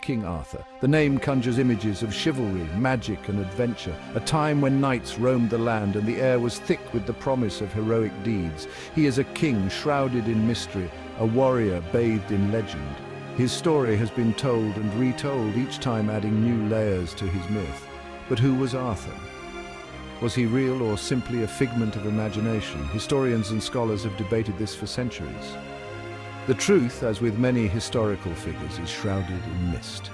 King Arthur. The name conjures images of chivalry, magic and adventure, a time when knights roamed the land and the air was thick with the promise of heroic deeds. He is a king shrouded in mystery, a warrior bathed in legend. His story has been told and retold, each time adding new layers to his myth. But who was Arthur? Was he real or simply a figment of imagination? Historians and scholars have debated this for centuries. The truth, as with many historical figures, is shrouded in mist.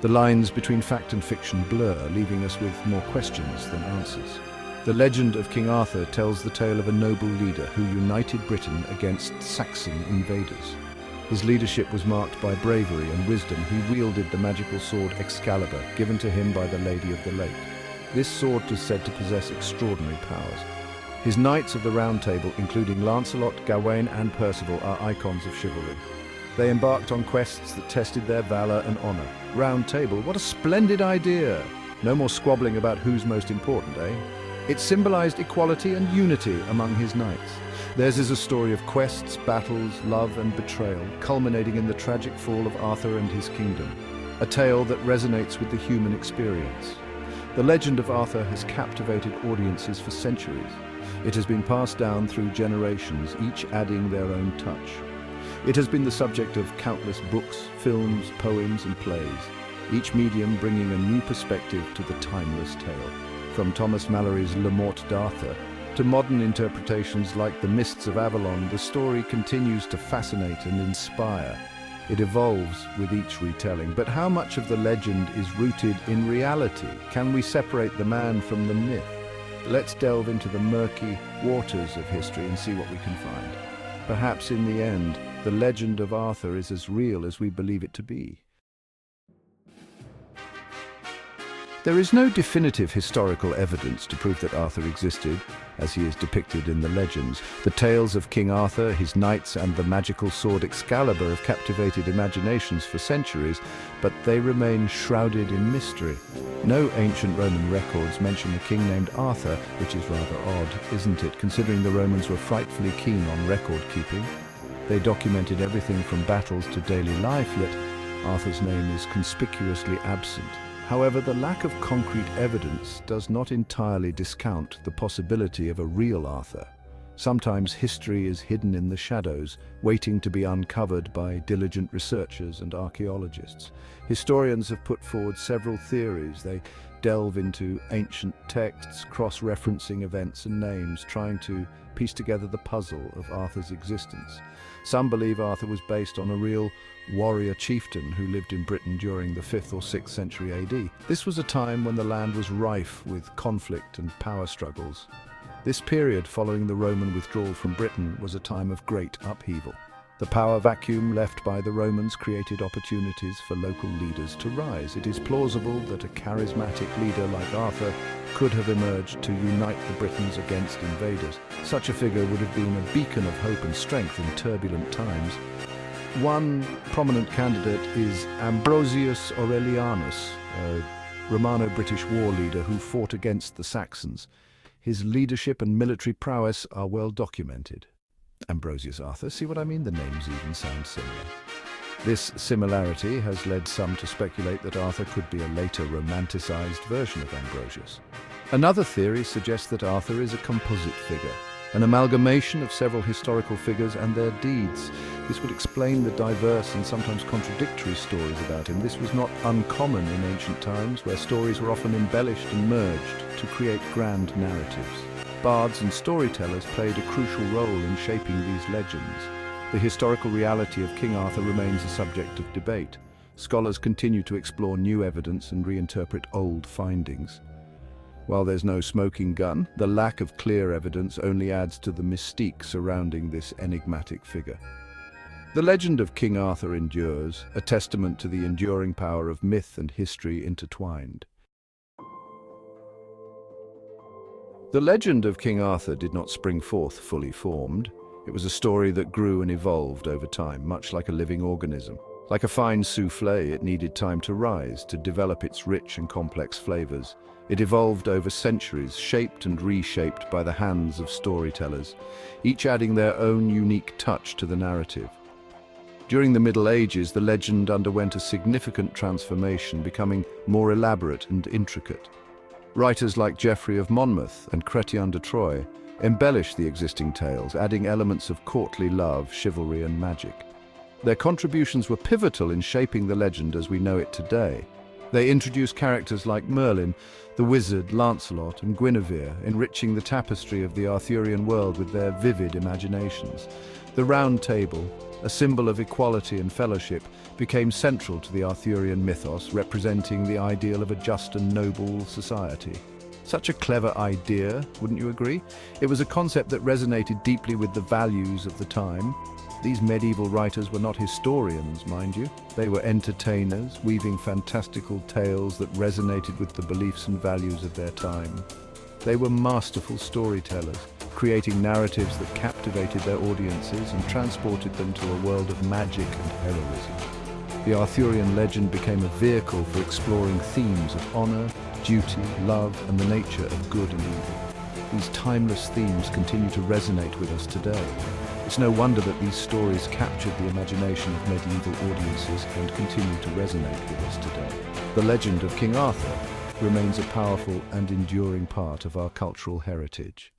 The lines between fact and fiction blur, leaving us with more questions than answers. The legend of King Arthur tells the tale of a noble leader who united Britain against Saxon invaders. His leadership was marked by bravery and wisdom. He wielded the magical sword Excalibur, given to him by the Lady of the Lake. This sword is said to possess extraordinary powers. His knights of the Round Table, including Lancelot, Gawain and Percival, are icons of chivalry. They embarked on quests that tested their valor and honor. Round Table, what a splendid idea! No more squabbling about who's most important, eh? It symbolized equality and unity among his knights. Theirs is a story of quests, battles, love and betrayal, culminating in the tragic fall of Arthur and his kingdom. A tale that resonates with the human experience. The legend of Arthur has captivated audiences for centuries. It has been passed down through generations, each adding their own touch. It has been the subject of countless books, films, poems and plays, each medium bringing a new perspective to the timeless tale. From Thomas Malory's Le Morte d'Arthur to modern interpretations like The Mists of Avalon, the story continues to fascinate and inspire. It evolves with each retelling, but how much of the legend is rooted in reality? Can we separate the man from the myth? Let's delve into the murky waters of history and see what we can find. Perhaps in the end, the legend of Arthur is as real as we believe it to be. There is no definitive historical evidence to prove that Arthur existed, as he is depicted in the legends. The tales of King Arthur, his knights, and the magical sword Excalibur have captivated imaginations for centuries, but they remain shrouded in mystery. No ancient Roman records mention a king named Arthur, which is rather odd, isn't it, considering the Romans were frightfully keen on record-keeping. They documented everything from battles to daily life, yet Arthur's name is conspicuously absent. However, the lack of concrete evidence does not entirely discount the possibility of a real Arthur. Sometimes history is hidden in the shadows, waiting to be uncovered by diligent researchers and archaeologists. Historians have put forward several theories. They delve into ancient texts, cross-referencing events and names, trying to piece together the puzzle of Arthur's existence. Some believe Arthur was based on a real warrior chieftain who lived in Britain during the 5th or 6th century AD. This was a time when the land was rife with conflict and power struggles. This period following the Roman withdrawal from Britain was a time of great upheaval. The power vacuum left by the Romans created opportunities for local leaders to rise. It is plausible that a charismatic leader like Arthur could have emerged to unite the Britons against invaders. Such a figure would have been a beacon of hope and strength in turbulent times. One prominent candidate is Ambrosius Aurelianus, a Romano-British war leader who fought against the Saxons. His leadership and military prowess are well documented. Ambrosius Arthur, see what I mean? The names even sound similar. This similarity has led some to speculate that Arthur could be a later romanticized version of Ambrosius. Another theory suggests that Arthur is a composite figure, an amalgamation of several historical figures and their deeds. This would explain the diverse and sometimes contradictory stories about him. This was not uncommon in ancient times, where stories were often embellished and merged to create grand narratives. Bards and storytellers played a crucial role in shaping these legends. The historical reality of King Arthur remains a subject of debate. Scholars continue to explore new evidence and reinterpret old findings. While there's no smoking gun, the lack of clear evidence only adds to the mystique surrounding this enigmatic figure. The legend of King Arthur endures, a testament to the enduring power of myth and history intertwined. The legend of King Arthur did not spring forth fully formed. It was a story that grew and evolved over time, much like a living organism. Like a fine souffle, it needed time to rise, to develop its rich and complex flavors. It evolved over centuries, shaped and reshaped by the hands of storytellers, each adding their own unique touch to the narrative. During the Middle Ages, the legend underwent a significant transformation, becoming more elaborate and intricate. Writers like Geoffrey of Monmouth and Chrétien de Troyes embellished the existing tales, adding elements of courtly love, chivalry, and magic. Their contributions were pivotal in shaping the legend as we know it today. They introduced characters like Merlin, the wizard, Lancelot, and Guinevere, enriching the tapestry of the Arthurian world with their vivid imaginations. The Round Table, a symbol of equality and fellowship, became central to the Arthurian mythos, representing the ideal of a just and noble society. Such a clever idea, wouldn't you agree? It was a concept that resonated deeply with the values of the time. These medieval writers were not historians, mind you. They were entertainers, weaving fantastical tales that resonated with the beliefs and values of their time. They were masterful storytellers, creating narratives that captivated their audiences and transported them to a world of magic and heroism. The Arthurian legend became a vehicle for exploring themes of honor, duty, love, and the nature of good and evil. These timeless themes continue to resonate with us today. It's no wonder that these stories captured the imagination of medieval audiences and continue to resonate with us today. The legend of King Arthur remains a powerful and enduring part of our cultural heritage.